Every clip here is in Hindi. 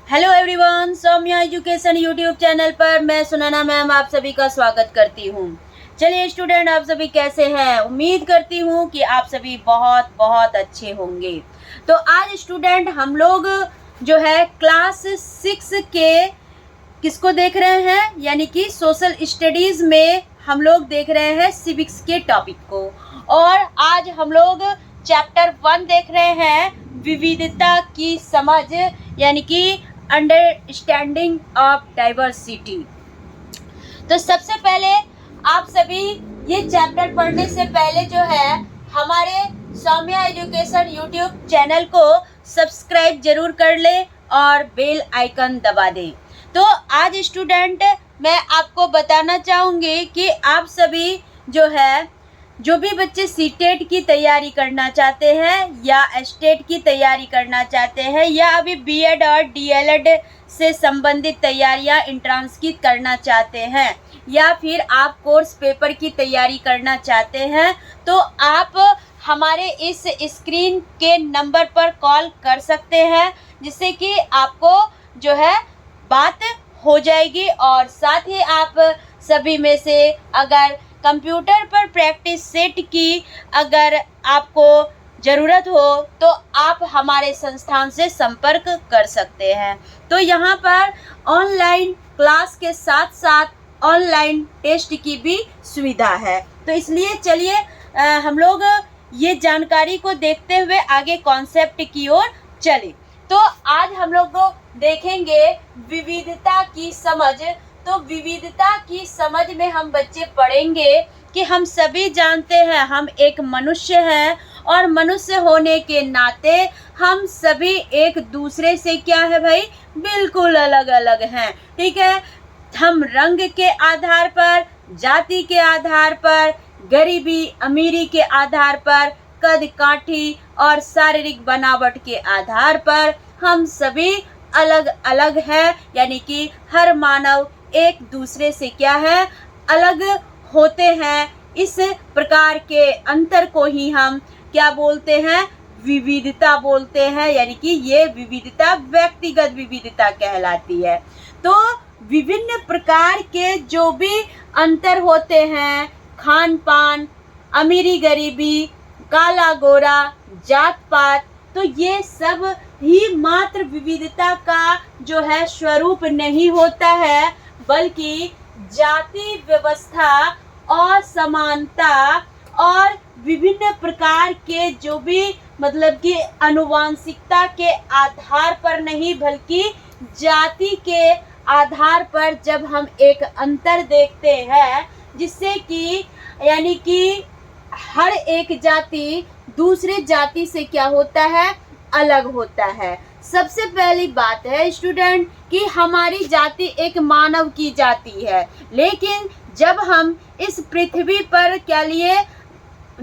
Hello everyone, Saumya education YouTube channel पर मैं सुनैना मैम आप सभी का स्वागत करती हूँ। चलिए स्टूडेंट, आप सभी कैसे हैं? उम्मीद करती हूँ कि आप सभी बहुत बहुत अच्छे होंगे। तो आज स्टूडेंट हम लोग जो है क्लास 6 के किसको देख रहे हैं, यानी कि सोशल स्टडीज़ में हम लोग देख रहे हैं सिविक्स के टॉपिक को। और आज हम लोग चैप्टर 1 देख रहे हैं, विविधता की समझ, यानी कि अंडरस्टैंडिंग ऑफ डाइवर्सिटी। तो सबसे पहले आप सभी ये चैप्टर पढ़ने से पहले जो है हमारे सौम्या एजुकेशन यूट्यूब चैनल को सब्सक्राइब जरूर कर ले और बेल आइकन दबा दें। तो आज स्टूडेंट मैं आपको बताना चाहूँगी कि आप सभी जो भी बच्चे सीटेट की तैयारी करना चाहते हैं या स्टेट की तैयारी करना चाहते हैं या अभी बीएड और डीएलएड से संबंधित तैयारियां एंट्रेंस की करना चाहते हैं या फिर आप कोर्स पेपर की तैयारी करना चाहते हैं, तो आप हमारे इस स्क्रीन के नंबर पर कॉल कर सकते हैं, जिससे कि आपको जो है बात हो जाएगी। और साथ ही आप सभी में से अगर कंप्यूटर पर प्रैक्टिस सेट की अगर आपको ज़रूरत हो तो आप हमारे संस्थान से संपर्क कर सकते हैं। तो यहाँ पर ऑनलाइन क्लास के साथ साथ ऑनलाइन टेस्ट की भी सुविधा है। तो इसलिए चलिए हम लोग ये जानकारी को देखते हुए आगे कॉन्सेप्ट की ओर चले। तो आज हम लोग देखेंगे विविधता की समझ। तो विविधता की समझ में हम बच्चे पढ़ेंगे कि हम सभी जानते हैं हम एक मनुष्य हैं और मनुष्य होने के नाते हम सभी एक दूसरे से क्या है भाई, बिल्कुल अलग अलग हैं। ठीक है, हम रंग के आधार पर, जाति के आधार पर, गरीबी अमीरी के आधार पर, कद काठी और शारीरिक बनावट के आधार पर हम सभी अलग अलग हैं, यानी कि हर मानव एक दूसरे से क्या है, अलग होते हैं। इस प्रकार के अंतर को ही हम क्या बोलते हैं, विविधता बोलते हैं, यानी कि ये विविधता व्यक्तिगत विविधता कहलाती है। तो विभिन्न प्रकार के जो भी अंतर होते हैं, खान पान, अमीरी गरीबी, काला गोरा, जात पात, तो ये सब ही मात्र विविधता का जो है स्वरूप नहीं होता है, बल्कि जाति व्यवस्था और समानता और विभिन्न प्रकार के जो भी मतलब कि आनुवंशिकता के आधार पर नहीं, बल्कि जाति के आधार पर जब हम एक अंतर देखते हैं, जिससे कि यानी कि हर एक जाति दूसरे जाति से क्या होता है, अलग होता है। सबसे पहली बात है स्टूडेंट कि हमारी जाति एक मानव की जाति है, लेकिन जब हम इस पृथ्वी पर क्या लिए,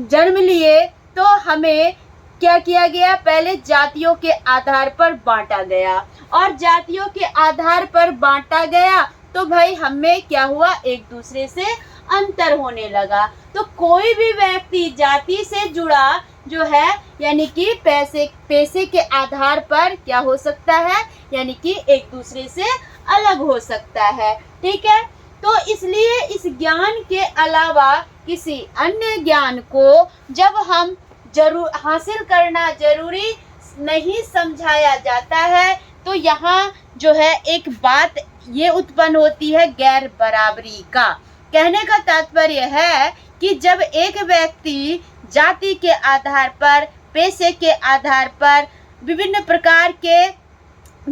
जन्म लिए, तो हमें क्या किया गया, पहले जातियों के आधार पर बांटा गया और जातियों के आधार पर बांटा गया तो भाई हमें क्या हुआ, एक दूसरे से अंतर होने लगा। तो कोई भी व्यक्ति जाति से जुड़ा जो है, यानी कि पैसे के आधार पर क्या हो सकता है, यानी कि एक दूसरे से अलग हो सकता है। ठीक है, तो इसलिए इस ज्ञान के अलावा किसी अन्य ज्ञान को जब हम जरूर हासिल करना जरूरी नहीं समझाया जाता है, तो यहाँ जो है एक बात ये उत्पन्न होती है गैर बराबरी का। कहने का तात्पर्य है कि जब एक व्यक्ति जाति के आधार पर, पैसे के आधार पर, विभिन्न प्रकार के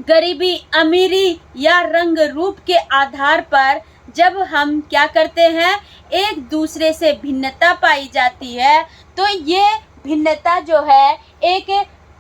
गरीबी अमीरी या रंग रूप के आधार पर जब हम क्या करते हैं, एक दूसरे से भिन्नता पाई जाती है, तो ये भिन्नता जो है एक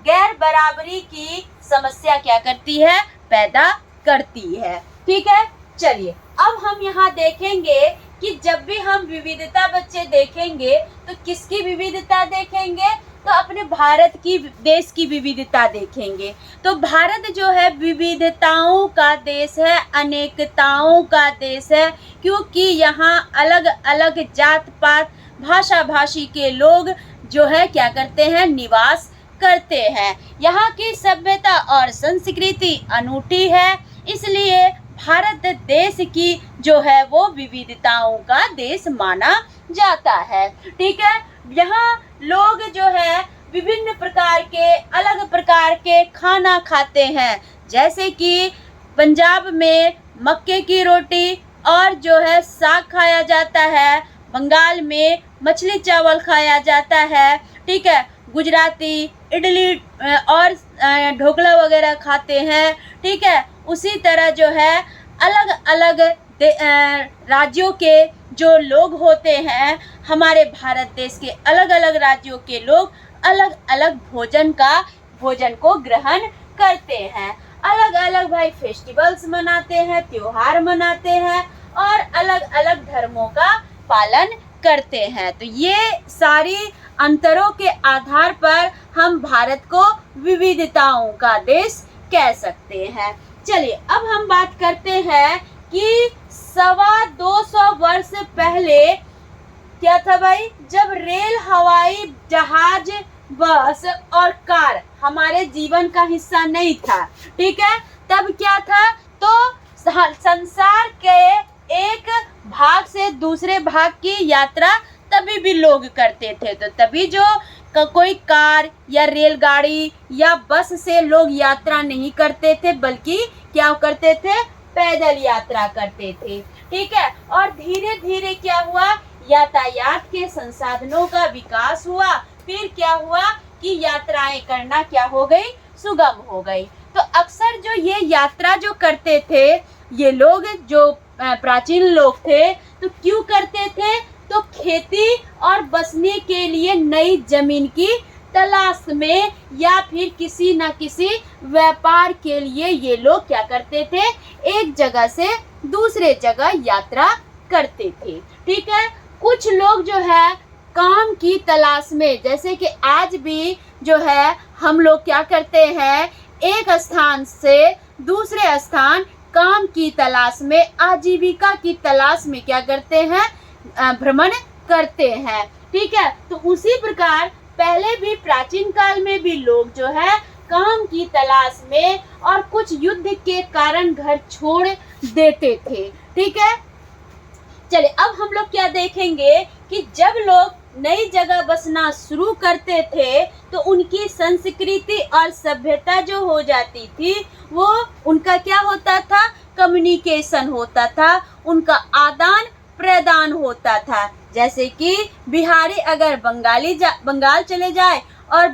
गैर बराबरी की समस्या क्या करती है, पैदा करती है। ठीक है, चलिए अब हम यहाँ देखेंगे कि जब भी हम विविधता बच्चे देखेंगे तो किसकी विविधता देखेंगे, तो अपने भारत की, देश की विविधता देखेंगे। तो भारत जो है विविधताओं का देश है, अनेकताओं का देश है, क्योंकि यहाँ अलग अलग जात पात, भाषा भाषी के लोग जो है क्या करते हैं, निवास करते हैं। यहाँ की सभ्यता और संस्कृति अनूठी है, इसलिए भारत देश की जो है वो विविधताओं का देश माना जाता है। ठीक है, यहाँ लोग जो है विभिन्न प्रकार के अलग प्रकार के खाना खाते हैं, जैसे कि पंजाब में मक्के की रोटी और जो है साग खाया जाता है, बंगाल में मछली चावल खाया जाता है। ठीक है, गुजराती इडली और ढोकला वगैरह खाते हैं। ठीक है, उसी तरह जो है अलग अलग राज्यों के जो लोग होते हैं, हमारे भारत देश के अलग अलग राज्यों के लोग अलग अलग भोजन को ग्रहण करते हैं। अलग अलग भाई फेस्टिवल्स मनाते हैं, त्योहार मनाते हैं और अलग अलग धर्मों का पालन करते हैं। तो ये सारी अंतरों के आधार पर हम भारत को विविधताओं का देश कह सकते हैं। चलिए अब हम बात करते हैं कि 250 वर्ष पहले क्या था भाई, जब रेल, हवाई जहाज, बस और कार हमारे जीवन का हिस्सा नहीं था। ठीक है, तब क्या था, तो संसार के एक भाग से दूसरे भाग की यात्रा तभी भी लोग करते थे। तो तभी जो कोई कार या रेलगाड़ी या बस से लोग यात्रा नहीं करते थे, बल्कि क्या करते थे, पैदल यात्रा करते थे। ठीक है, और धीरे धीरे क्या हुआ, यातायात के संसाधनों का विकास हुआ। फिर क्या हुआ कि यात्राएं करना क्या हो गई, सुगम हो गई। तो अक्सर जो ये यात्रा जो करते थे ये लोग, जो प्राचीन लोग थे, तो क्यों करते थे, तो खेती और बसने के लिए नई जमीन की तलाश में या फिर किसी न किसी व्यापार के लिए ये लोग क्या करते थे, एक जगह से दूसरे जगह यात्रा करते थे। ठीक है, कुछ लोग जो है काम की तलाश में, जैसे कि आज भी जो है हम लोग क्या करते हैं, एक स्थान से दूसरे स्थान काम की तलाश में, आजीविका की तलाश में क्या करते हैं, भ्रमण करते हैं। ठीक है, तो उसी प्रकार पहले भी प्राचीन काल में भी लोग जो है काम की तलाश में और कुछ युद्ध के कारण घर छोड़ देते थे। ठीक है, चलिए अब हम लोग क्या देखेंगे कि जब लोग नई जगह बसना शुरू करते थे तो उनकी संस्कृति और सभ्यता जो हो जाती थी, वो उनका क्या होता था, कम्युनिकेशन होता था, उनका आदान प्रदान होता था। जैसे कि बिहारी अगर बंगाल चले जाए और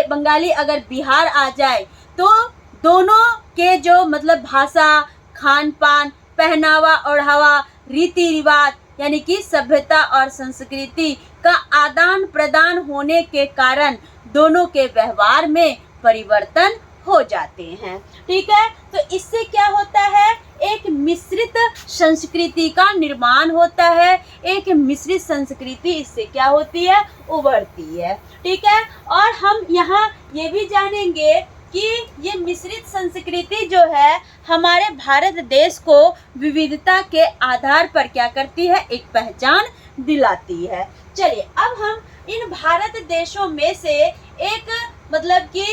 बंगाली अगर बिहार आ जाए, तो दोनों के जो मतलब भाषा, खान पान, पहनावा ओढ़ावा, रीति रिवाज यानी कि सभ्यता और संस्कृति का आदान प्रदान होने के कारण दोनों के व्यवहार में परिवर्तन हो जाते हैं। ठीक है, तो इससे क्या होता है, एक मिश्रित संस्कृति का निर्माण होता है। एक मिश्रित संस्कृति इससे क्या होती है, उभरती है। ठीक है, और हम यहाँ ये भी जानेंगे कि ये मिश्रित संस्कृति जो है हमारे भारत देश को विविधता के आधार पर क्या करती है, एक पहचान दिलाती है। चलिए अब हम इन भारत देशों में से एक मतलब कि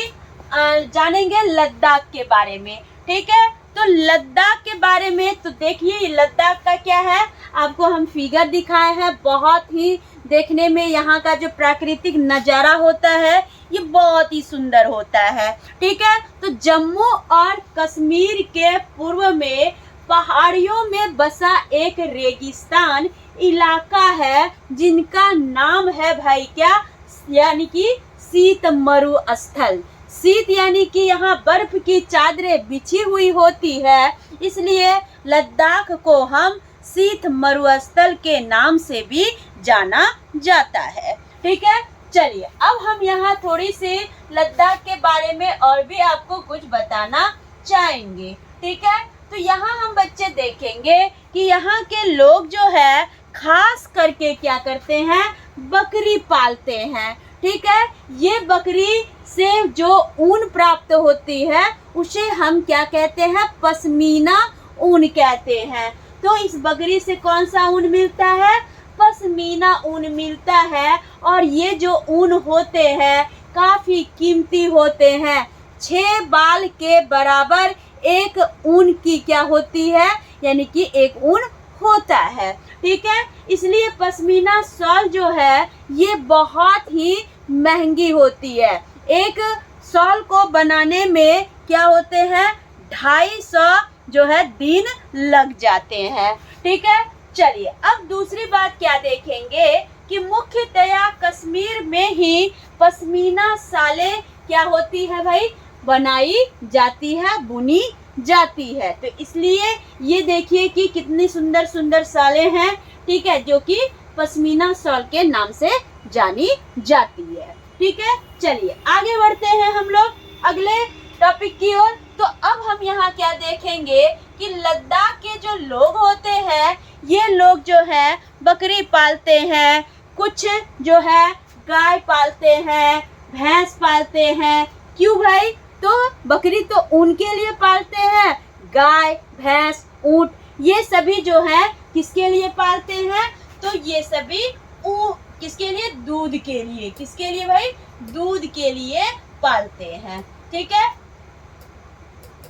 जानेंगे लद्दाख के बारे में। ठीक है, तो लद्दाख के बारे में तो देखिए लद्दाख का क्या है, आपको हम फिगर दिखाए हैं। बहुत ही देखने में यहाँ का जो प्राकृतिक नज़ारा होता है ये बहुत ही सुंदर होता है। ठीक है, तो जम्मू और कश्मीर के पूर्व में पहाड़ियों में बसा एक रेगिस्तान इलाका है, जिनका नाम है भाई क्या, यानी कि शीत मरुस्थल। शीत यानी कि यहाँ बर्फ की चादरें बिछी हुई होती है, इसलिए लद्दाख को हम शीत मरुस्थल के नाम से भी जाना जाता है। ठीक है, चलिए अब हम यहाँ थोड़ी सी लद्दाख के बारे में और भी आपको कुछ बताना चाहेंगे। ठीक है, तो यहाँ हम बच्चे देखेंगे कि यहाँ के लोग जो है खास करके क्या करते हैं, बकरी पालते हैं। ठीक है, ये बकरी से जो ऊन प्राप्त होती है उसे हम क्या कहते हैं, पश्मीना ऊन कहते हैं। तो इस बकरी से कौन सा ऊन मिलता है, पश्मीना ऊन मिलता है। और ये जो ऊन होते हैं काफी कीमती होते हैं। 6 बाल के बराबर एक ऊन की क्या होती है, यानी कि एक ऊन होता है। ठीक है, इसलिए पश्मीना शॉल जो है ये बहुत ही महंगी होती है। एक शॉल को बनाने में क्या होते हैं, 250 जो है दिन लग जाते हैं। ठीक है, चलिए अब दूसरी बात क्या देखेंगे कि मुख्यतया कश्मीर में ही पश्मीना शालें क्या होती है भाई, बनाई जाती है, बुनी जाती है। तो इसलिए ये देखिए कि कितनी सुंदर सुंदर शालें हैं, ठीक है, जो कि पश्मीना शॉल के नाम से जानी जाती है। ठीक है, चलिए आगे बढ़ते हैं हम लोग अगले टॉपिक की ओर। तो अब हम यहाँ क्या देखेंगे कि लद्दाख के जो लोग होते हैं ये लोग जो है बकरी पालते हैं, कुछ जो है गाय पालते हैं, भैंस पालते हैं। क्यों भाई, तो बकरी तो ऊन के लिए पालते हैं, गाय भैंस ऊंट ये सभी जो है किसके लिए पालते हैं, तो ये सभी किसके लिए, दूध के लिए। किसके लिए भाई, दूध के लिए पालते हैं। ठीक है,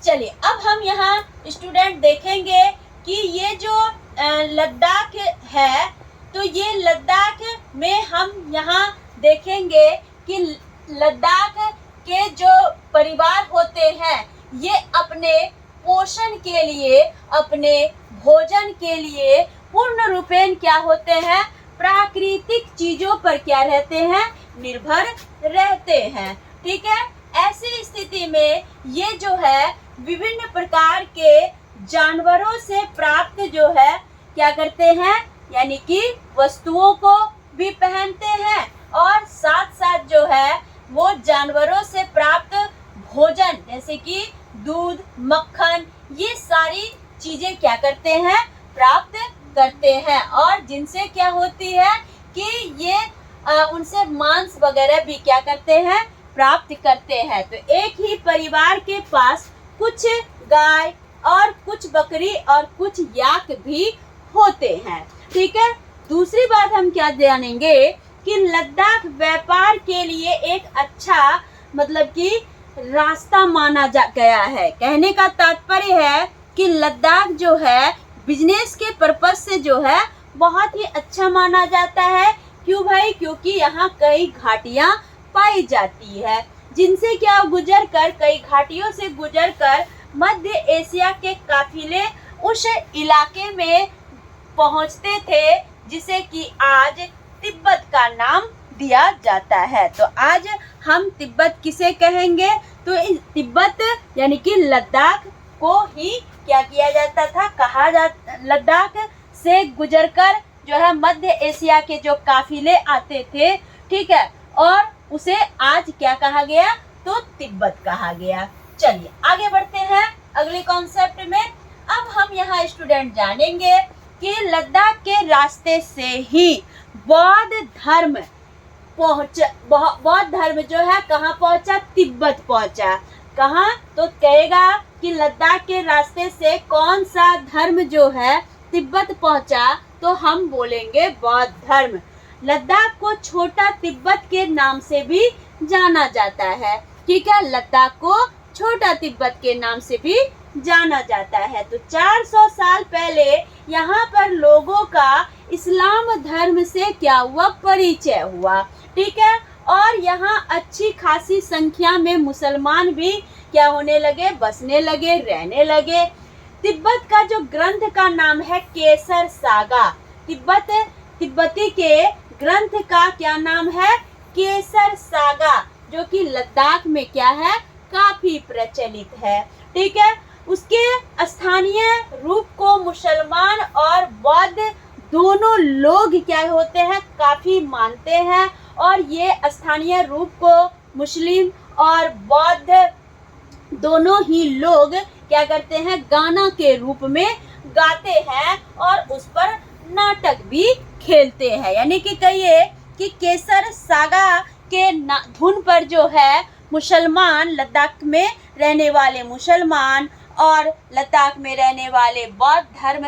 चलिए अब हम यहाँ स्टूडेंट देखेंगे कि ये जो लद्दाख है, तो ये लद्दाख में हम यहाँ देखेंगे कि लद्दाख के जो परिवार होते हैं ये अपने पोषण के लिए, अपने भोजन के लिए पूर्ण रूपेण क्या होते हैं, प्राकृतिक चीजों पर क्या रहते हैं, निर्भर रहते हैं। ठीक है, ऐसी स्थिति में ये जो है विभिन्न प्रकार के जानवरों से प्राप्त जो है क्या करते हैं, यानी कि वस्तुओं को भी पहनते हैं और साथ साथ जो है वो जानवरों से प्राप्त भोजन जैसे कि दूध, मक्खन ये सारी चीजें क्या करते हैं, प्राप्त करते हैं। और जिनसे क्या होती है कि ये उनसे मांस वगैरह भी क्या करते हैं, प्राप्त करते हैं। तो एक ही परिवार के पास कुछ गाय और कुछ बकरी और कुछ याक भी होते हैं। ठीक है, दूसरी बात हम क्या जानेंगे कि लद्दाख व्यापार के लिए एक अच्छा मतलब कि रास्ता माना गया है। कहने का तात्पर्य है कि लद्दाख जो है बिजनेस के पर्पज से जो है बहुत ही अच्छा माना जाता है। क्यों भाई, क्योंकि यहाँ कई घाटियाँ पाई जाती है जिनसे क्या गुजर कर, कई घाटियों से गुजर कर मध्य एशिया के काफिले उस इलाके में पहुँचते थे जिसे कि आज तिब्बत का नाम दिया जाता है। तो आज हम तिब्बत किसे कहेंगे, तो तिब्बत यानी कि लद्दाख को ही क्या किया जाता था, कहा जाता। लद्दाख से गुजरकर जो है मध्य एशिया के जो काफिले आते थे, ठीक है, और उसे आज क्या कहा गया, तो तिब्बत कहा गया। चलिए आगे बढ़ते हैं अगले कॉन्सेप्ट में। अब हम यहाँ स्टूडेंट जानेंगे कि लद्दाख के रास्ते से ही बौद्ध धर्म जो है कहाँ पहुँचा, तिब्बत पहुँचा। कहाँ, तो कहेगा कि लद्दाख के रास्ते से कौन सा धर्म जो है तिब्बत पहुँचा, तो हम बोलेंगे बौद्ध धर्म। लद्दाख को छोटा तिब्बत के नाम से भी जाना जाता है। ठीक है, लद्दाख को छोटा तिब्बत के नाम से भी जाना जाता है। तो 400 साल पहले यहाँ पर लोगों का इस्लाम धर्म से क्या हुआ, परिचय हुआ। ठीक है, और यहाँ अच्छी खासी संख्या में मुसलमान भी क्या होने लगे, बसने लगे, रहने लगे। तिब्बत का जो ग्रंथ का नाम है केसर सागा। तिब्बती के ग्रंथ का क्या नाम है, केसर सागा, जो कि लद्दाख में क्या है, काफी प्रचलित है। ठीक है, उसके स्थानीय रूप को मुसलमान और बौद्ध दोनों लोग क्या होते हैं, काफी मानते हैं। और ये स्थानीय रूप को मुस्लिम और बौद्ध दोनों ही लोग क्या करते हैं, गाना के रूप में गाते हैं और उस पर नाटक भी खेलते हैं। यानी कि कहिए कि केसर सागा के धुन पर जो है मुसलमान, लद्दाख में रहने वाले मुसलमान और लद्दाख में रहने वाले बौद्ध धर्म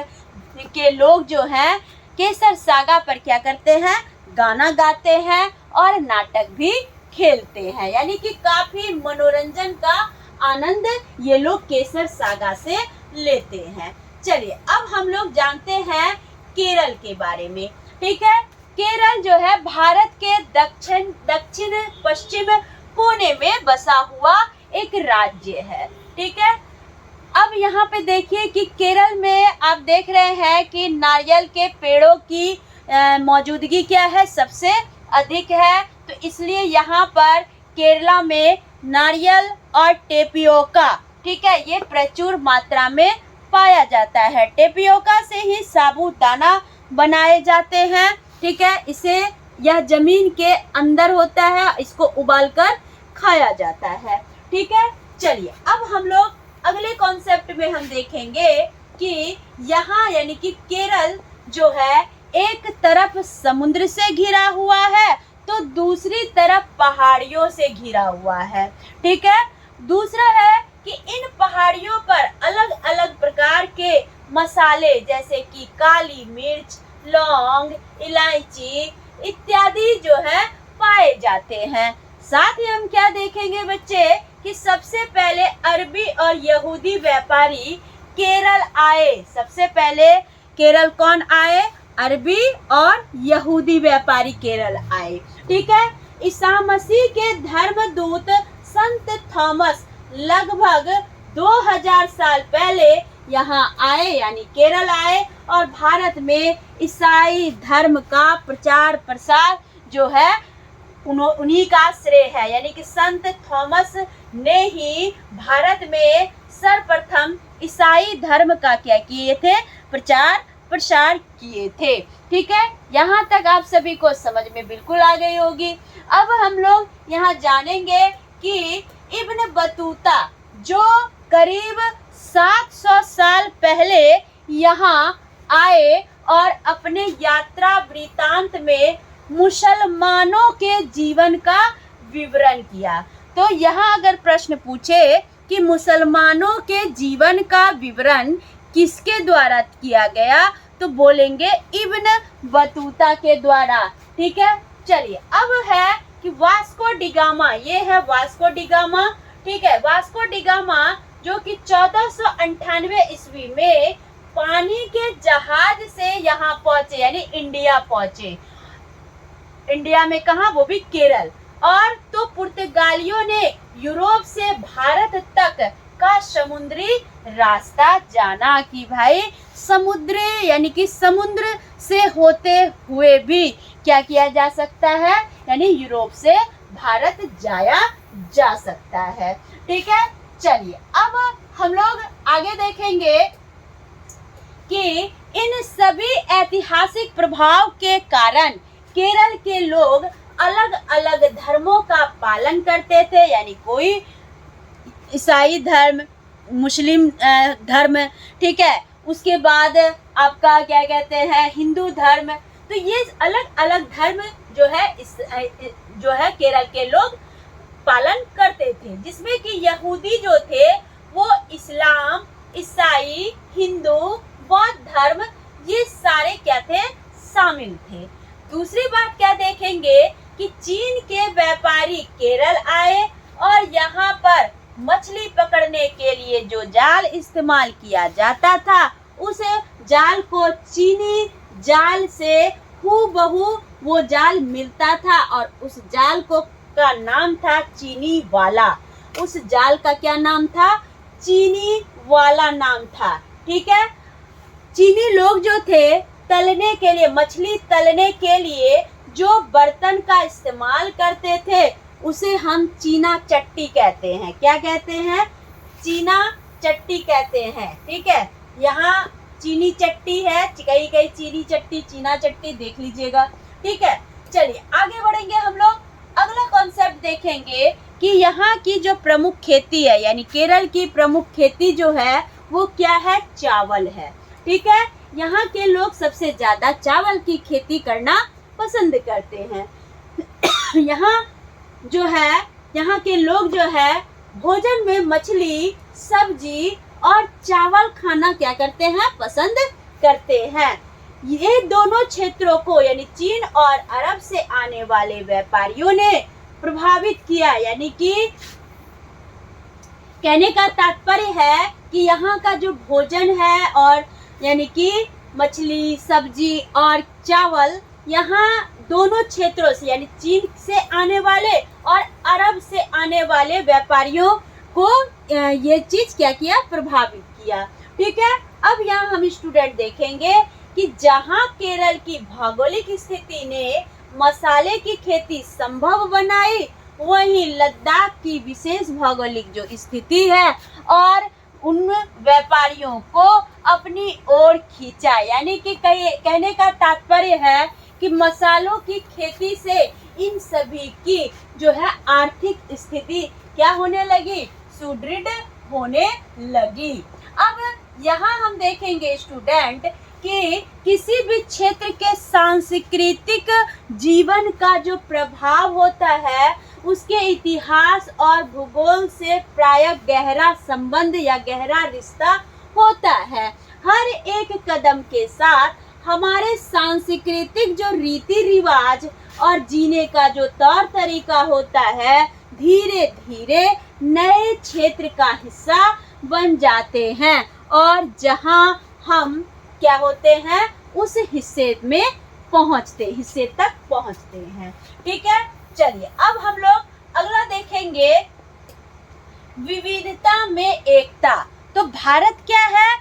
के लोग जो हैं केसर सागा पर क्या करते हैं, गाना गाते हैं और नाटक भी खेलते हैं, यानी कि काफी मनोरंजन का आनंद ये लोग केसर सागा से लेते हैं। चलिए अब हम लोग जानते हैं केरल के बारे में। ठीक है, केरल जो है भारत के दक्षिण पश्चिम कोने में बसा हुआ एक राज्य है। ठीक है, अब यहाँ पे देखिए कि केरल में आप देख रहे हैं कि नारियल के पेड़ों की मौजूदगी क्या है, सबसे अधिक है। तो इसलिए यहाँ पर केरला में नारियल और टेपियोका, ठीक है, ये प्रचुर मात्रा में पाया जाता है। टेपियोका से ही साबूदाना बनाए जाते हैं। ठीक है, इसे यह जमीन के अंदर होता है, इसको उबालकर खाया जाता है। ठीक है, चलिए अब हम लोग अगले कॉन्सेप्ट में हम देखेंगे कि यहाँ यानी कि केरल जो है एक तरफ समुद्र से घिरा हुआ है तो दूसरी तरफ पहाड़ियों से घिरा हुआ है। ठीक है, दूसरा है कि इन पहाड़ियों पर अलग अलग प्रकार के मसाले जैसे कि काली मिर्च, लौंग, इलायची इत्यादि जो है पाए जाते हैं। साथ ही हम क्या देखेंगे बच्चे कि सबसे पहले अरबी और यहूदी व्यापारी केरल आए। सबसे पहले केरल कौन आए? अरबी और यहूदी व्यापारी केरल आए। ठीक है, ईसा मसीह के धर्मदूत संत थॉमस लगभग 2000 साल पहले यहाँ आए यानी केरल आए और भारत में ईसाई धर्म का प्रचार प्रसार जो है उन्हीं का श्रेय है। यानी कि संत थॉमस ने ही भारत में सर्वप्रथम ईसाई धर्म का क्या किए थे? प्रचार प्रसार किए थे। ठीक है, यहाँ तक आप सभी को समझ में बिल्कुल आ गई होगी। अब हम लोग यहाँ जानेंगे कि इब्न बतूता जो करीब 700 साल पहले यहाँ आए और अपने यात्रा वृतांत में मुसलमानों के जीवन का विवरण किया। तो यहाँ अगर प्रश्न पूछे कि मुसलमानों के जीवन का विवरण किसके द्वारा किया गया तो बोलेंगे इब्न बतूता के द्वारा। ठीक है, चलिए अब है कि वास्को डिगामा, ये है वास्को डिगामा। ठीक है, वास्को डिगामा जो कि 1498 ईस्वी में पानी के जहाज से यहाँ पहुंचे यानी इंडिया पहुंचे। इंडिया में कहा? वो भी केरल। और तो पुर्तगालियों ने यूरोप से भारत तक का समुद्री रास्ता जाना कि भाई समुद्र यानी कि समुद्र से होते हुए भी क्या किया जा सकता है यानी यूरोप से भारत जाया जा सकता है। ठीक है, चलिए अब हम लोग आगे देखेंगे कि इन सभी ऐतिहासिक प्रभाव के कारण केरल के लोग अलग अलग धर्मों का पालन करते थे। यानी कोई ईसाई धर्म, मुस्लिम धर्म, ठीक है, उसके बाद आपका क्या कहते हैं हिंदू धर्म। तो ये अलग अलग धर्म जो है केरल के लोग पालन करते थे, जिसमें कि यहूदी जो थे वो इस्लाम, ईसाई, हिंदू, बौद्ध धर्म ये सारे क्या थे? शामिल थे। दूसरी बात क्या देखेंगे कि चीन के व्यापारी केरल आए और यहाँ पर मछली पकड़ने के लिए जो जाल इस्तेमाल किया जाता था उस जाल को चीनी जाल से हूबहू वो जाल मिलता था और उस जाल को का नाम था चीनी वाला। उस जाल का क्या नाम था? चीनी वाला नाम था। ठीक है, चीनी लोग जो थे तलने के लिए, मछली तलने के लिए जो बर्तन का इस्तेमाल करते थे उसे हम चीना चट्टी कहते हैं। क्या कहते हैं? चीना चट्टी कहते हैं। ठीक है, यहाँ चीनी चट्टी है, कई कई चीनी चट्टी, चीना चट्टी देख लीजिएगा। ठीक है, चलिए आगे बढ़ेंगे हम लोग। अगला कॉन्सेप्ट देखेंगे कि यहाँ की जो प्रमुख खेती है यानी केरल की प्रमुख खेती जो है वो क्या है? चावल है। ठीक है, यहाँ के लोग सबसे ज्यादा चावल की खेती करना पसंद करते हैं। यहाँ के लोग जो है भोजन में मछली, सब्जी और चावल खाना क्या करते हैं? पसंद करते हैं। ये दोनों क्षेत्रों को यानी चीन और अरब से आने वाले व्यापारियों ने प्रभावित किया, यानी कि कहने का तात्पर्य है कि यहाँ का जो भोजन है और यानी कि मछली, सब्जी और चावल, यहाँ दोनों क्षेत्रों से यानी चीन से आने वाले और अरब से आने वाले व्यापारियों को ये चीज क्या किया, प्रभावित किया। ठीक है, अब यहाँ हम स्टूडेंट देखेंगे कि जहाँ केरल की भौगोलिक स्थिति ने मसाले की खेती संभव बनाई, वहीं लद्दाख की विशेष भौगोलिक जो स्थिति है और उन व्यापारियों को अपनी ओर खींचा, यानी कि कहने का तात्पर्य है कि मसालों की खेती से इन सभी की जो है आर्थिक स्थिति क्या होने लगी, सुदृढ़ होने लगी। अब यहाँ हम देखेंगे स्टूडेंट कि किसी भी क्षेत्र के सांस्कृतिक जीवन का जो प्रभाव होता है, उसके इतिहास और भूगोल से प्रायः गहरा संबंध या गहरा रिश्ता होता है। हर एक कदम के साथ हमारे सांस्कृतिक जो रीति रिवाज और जीने का जो तौर तरीका होता है, धीरे धीरे नए क्षेत्र का हिस्सा बन जाते हैं और जहां हम क्या होते हैं, उस हिस्से तक पहुंचते हैं। ठीक है, चलिए अब हम लोग अगला देखेंगे, विविधता में एकता। तो भारत क्या है,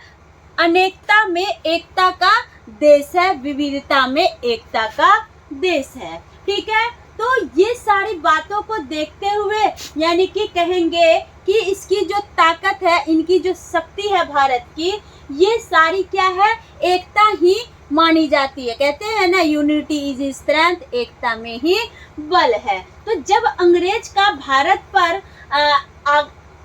अनेकता में एकता का देश है, विविधता में एकता का देश है। ठीक है, तो ये सारी बातों को देखते हुए यानी कि कहेंगे कि इसकी जो ताकत है, इनकी जो शक्ति है भारत की, ये सारी क्या है, एकता ही मानी जाती है। कहते हैं ना, यूनिटी इज स्ट्रेंथ, एकता में ही बल है। तो जब अंग्रेज का भारत पर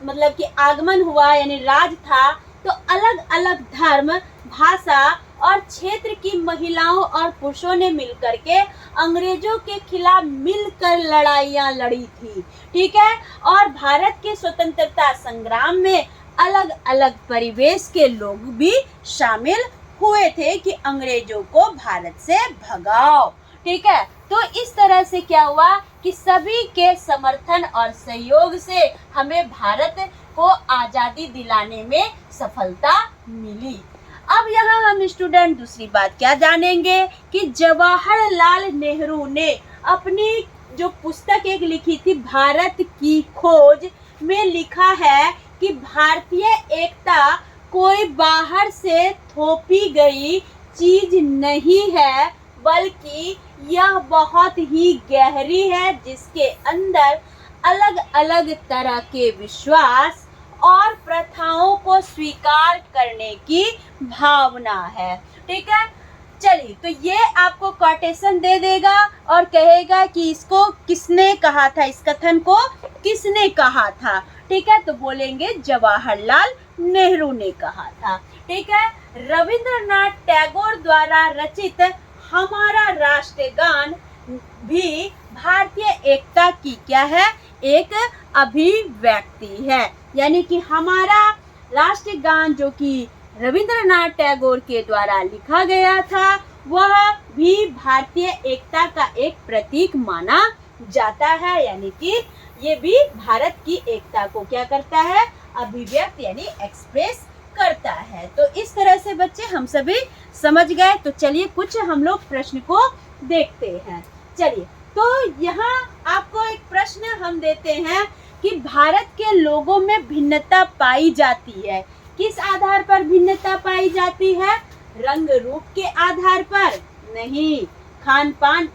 मतलब कि आगमन हुआ, यानी राज था, तो अलग अलग धर्म, भाषा और क्षेत्र की महिलाओं और पुरुषों ने मिलकर के अंग्रेजों के खिलाफ मिलकर लड़ाइयाँ लड़ी थी। ठीक है, और भारत के स्वतंत्रता संग्राम में अलग अलग परिवेश के लोग भी शामिल हुए थे कि अंग्रेजों को भारत से भगाओ। ठीक है, तो इस तरह से क्या हुआ कि सभी के समर्थन और सहयोग से हमें भारत को आज़ादी दिलाने में सफलता मिली। अब यहाँ हम स्टूडेंट दूसरी बात क्या जानेंगे कि जवाहरलाल नेहरू ने अपनी जो पुस्तक एक लिखी थी, भारत की खोज, में लिखा है कि भारतीय एकता कोई बाहर से थोपी गई चीज नहीं है, बल्कि यह बहुत ही गहरी है, जिसके अंदर अलग अलग तरह के विश्वास और प्रथाओं को स्वीकार करने की भावना है। ठीक है, चलिए, तो ये आपको कोटेशन दे देगा और कहेगा कि इसको किसने कहा था, इस कथन को किसने कहा था। ठीक है, तो बोलेंगे जवाहरलाल नेहरू ने कहा था। ठीक है, रविंद्रनाथ टैगोर द्वारा रचित हमारा राष्ट्रगान भी भारतीय एकता की क्या है, एक अभिव्यक्ति है। यानी कि हमारा राष्ट्रगान जो कि रविंद्रनाथ टैगोर के द्वारा लिखा गया था, वह भी भारतीय एकता का एक प्रतीक माना जाता है। यानी कि ये भी भारत की एकता को क्या करता है, अभिव्यक्त यानी एक्सप्रेस करता है। तो इस तरह से बच्चे हम सभी समझ गए। तो चलिए कुछ हम लोग प्रश्न को देखते हैं। चलिए, तो यहाँ आपको एक प्रश्न हम देते हैं कि भारत के लोगों में भिन्नता पाई जाती है। किस आधार पर भिन्नता पाई जाती है? रंग रूप के आधार पर नहीं, खान पान,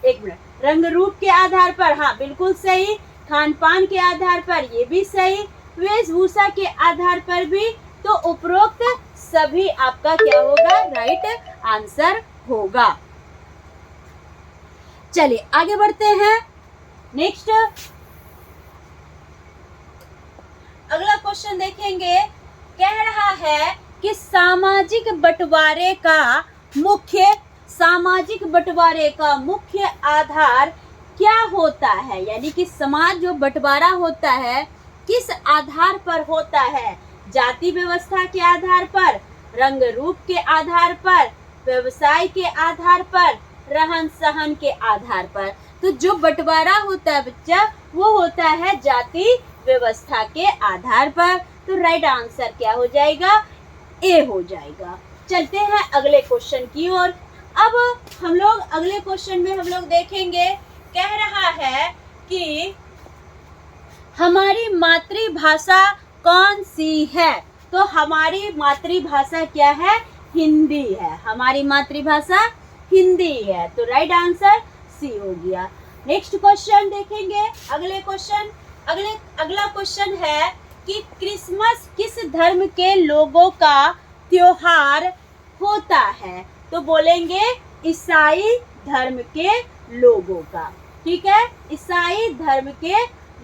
एक मिनट, रंग रूप के आधार पर, हाँ बिल्कुल सही, खान पान के आधार पर, ये भी सही, वेशभूषा के आधार पर भी। तो उपरोक्त सभी आपका क्या होगा, राइट आंसर होगा। चलिए आगे बढ़ते हैं। नेक्स्ट अगला क्वेश्चन देखेंगे। कह रहा है कि सामाजिक बंटवारे का मुख्य आधार क्या होता है? यानी कि समाज जो बंटवारा होता है किस आधार पर होता है? जाति व्यवस्था के आधार पर, रंग रूप के आधार पर, व्यवसाय के आधार पर, रहन सहन के आधार पर। तो जो बंटवारा होता है बच्चा वो होता है जाति व्यवस्था के आधार पर। तो राइट आंसर क्या हो जाएगा? ए हो जाएगा। चलते हैं अगले क्वेश्चन की ओर। अब हम लोग अगले क्वेश्चन में हम लोग देखेंगे, कह रहा है कि हमारी मातृभाषा कौन सी है? तो हमारी मातृभाषा क्या है? हिंदी है। हमारी मातृभाषा हिंदी है। तो राइट आंसर सी हो गया। नेक्स्ट क्वेश्चन देखेंगे। अगला क्वेश्चन है कि क्रिसमस किस धर्म के लोगों का त्योहार होता है? तो बोलेंगे ईसाई धर्म के लोगों का। ठीक है, ईसाई धर्म के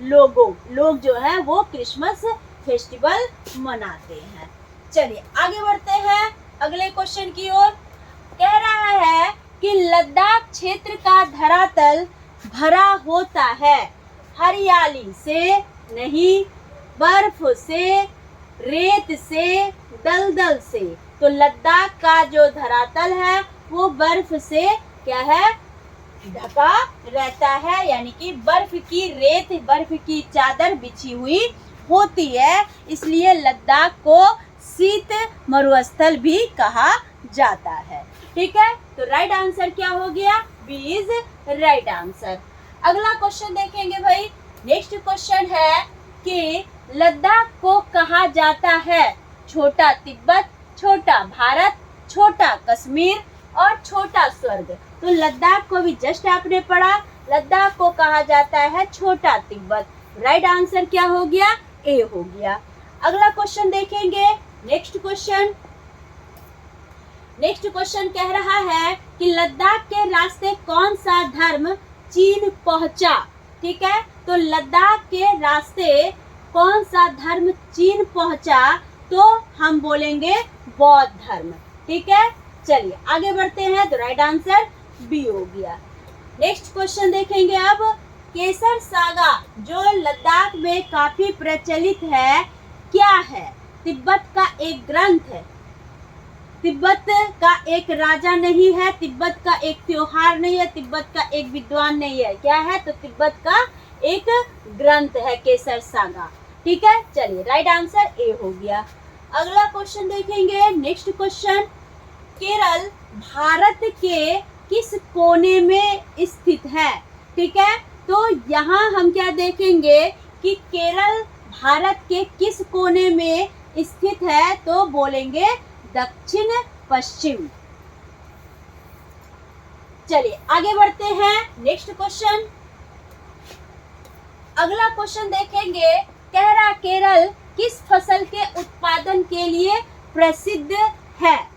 लोग जो है वो क्रिसमस फेस्टिवल मनाते हैं। चलिए आगे बढ़ते हैं अगले क्वेश्चन की ओर। कह रहा है कि लद्दाख क्षेत्र का धरातल भरा होता है हरियाली से नहीं, बर्फ से, रेत से, दलदल से। तो लद्दाख का जो धरातल है वो बर्फ से क्या है? ढका रहता है, यानी कि बर्फ की रेत, बर्फ की चादर बिछी हुई होती है, इसलिए लद्दाख को शीत मरुस्थल भी कहा जाता है। ठीक है, तो राइट आंसर क्या हो गया? B is right answer. अगला क्वेश्चन देखेंगे भाई। नेक्स्ट क्वेश्चन है कि लद्दाख को कहा जाता है छोटा तिब्बत, छोटा भारत, छोटा कश्मीर और छोटा स्वर्ग। तो लद्दाख को भी जस्ट आपने पढ़ा, लद्दाख को कहा जाता है छोटा तिब्बत। राइट आंसर क्या हो गया? ए हो गया। अगला क्वेश्चन देखेंगे। नेक्स्ट क्वेश्चन कह रहा है कि लद्दाख के रास्ते कौन सा धर्म चीन पहुंचा? ठीक है, तो लद्दाख के रास्ते कौन सा धर्म चीन पहुंचा? तो हम बोलेंगे बौद्ध धर्म। ठीक है, चलिए आगे बढ़ते हैं। तो राइट आंसर बी हो गया। नेक्स्ट क्वेश्चन देखेंगे अब। केसर सागा जो लद्दाख में काफी प्रचलित है क्या है? तिब्बत का एक ग्रंथ है, तिब्बत का एक राजा नहीं है, तिब्बत का एक त्योहार नहीं है, तिब्बत का एक विद्वान नहीं है। क्या है? तो तिब्बत का एक ग्रंथ है केसर सागा। ठीक है, चलिए राइट आंसर ए हो गया। अगला क्वेश्चन देखेंगे। नेक्स्ट क्वेश्चन, केरल भारत के किस कोने में स्थित है? ठीक है, तो यहाँ हम क्या देखेंगे कि केरल भारत के किस कोने में स्थित है? तो बोलेंगे दक्षिण पश्चिम। चलिए आगे बढ़ते हैं। नेक्स्ट क्वेश्चन, अगला क्वेश्चन देखेंगे। कह रहा केरल किस फसल के उत्पादन के लिए प्रसिद्ध है?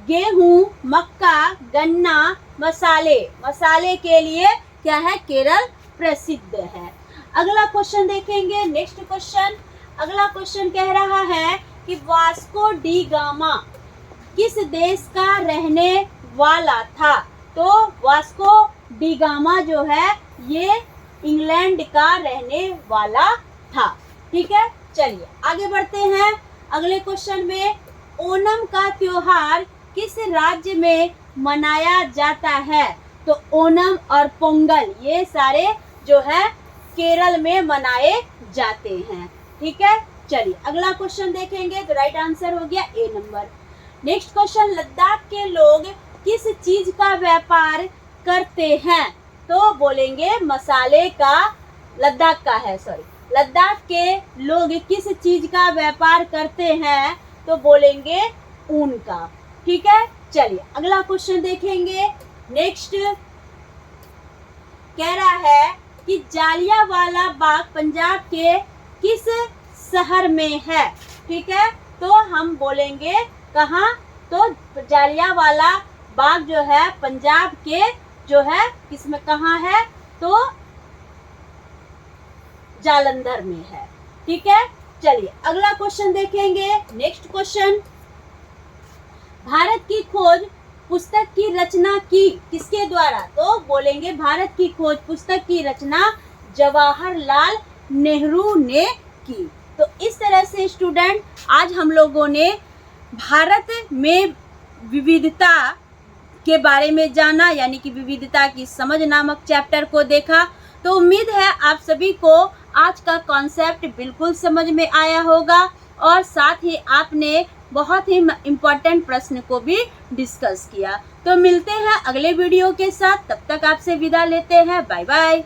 गेहूं, मक्का, गन्ना, मसाले के लिए क्या है? केरल प्रसिद्ध है। अगला क्वेश्चन देखेंगे। नेक्स्ट क्वेश्चन, अगला क्वेश्चन कह रहा है कि वास्को डी गामा किस देश का रहने वाला था? तो वास्को डी गामा जो है ये इंग्लैंड का रहने वाला था। ठीक है, चलिए आगे बढ़ते हैं अगले क्वेश्चन में। ओणम का त्योहार किस राज्य में मनाया जाता है? तो ओणम और पोंगल ये सारे जो है केरल में मनाए जाते हैं। ठीक है, चलिए अगला क्वेश्चन देखेंगे। तो राइट आंसर हो गया ए नंबर। नेक्स्ट क्वेश्चन, लद्दाख के लोग किस चीज का व्यापार करते हैं? तो बोलेंगे मसाले का, लद्दाख का है सॉरी, लद्दाख के लोग किस चीज का व्यापार करते हैं? तो बोलेंगे ऊन का। ठीक है, चलिए अगला क्वेश्चन देखेंगे। नेक्स्ट कह रहा है कि जालियांवाला बाग पंजाब के किस शहर में है? ठीक है, तो हम बोलेंगे कहाँ? तो जालियांवाला बाग जो है पंजाब के जो है किसमें कहाँ है? तो जालंधर में है। ठीक है, चलिए अगला क्वेश्चन देखेंगे। नेक्स्ट क्वेश्चन, भारत की खोज पुस्तक की रचना की किसके द्वारा? तो बोलेंगे भारत की खोज पुस्तक की रचना जवाहरलाल नेहरू ने की। तो इस तरह से स्टूडेंट आज हम लोगों ने भारत में विविधता के बारे में जाना, यानी कि विविधता की समझ नामक चैप्टर को देखा। तो उम्मीद है आप सभी को आज का कॉन्सेप्ट बिल्कुल समझ में आया होगा और साथ ही आपने बहुत ही इम्पोर्टेंट प्रश्न को भी डिस्कस किया। तो मिलते हैं अगले वीडियो के साथ, तब तक आपसे विदा लेते हैं। Bye bye.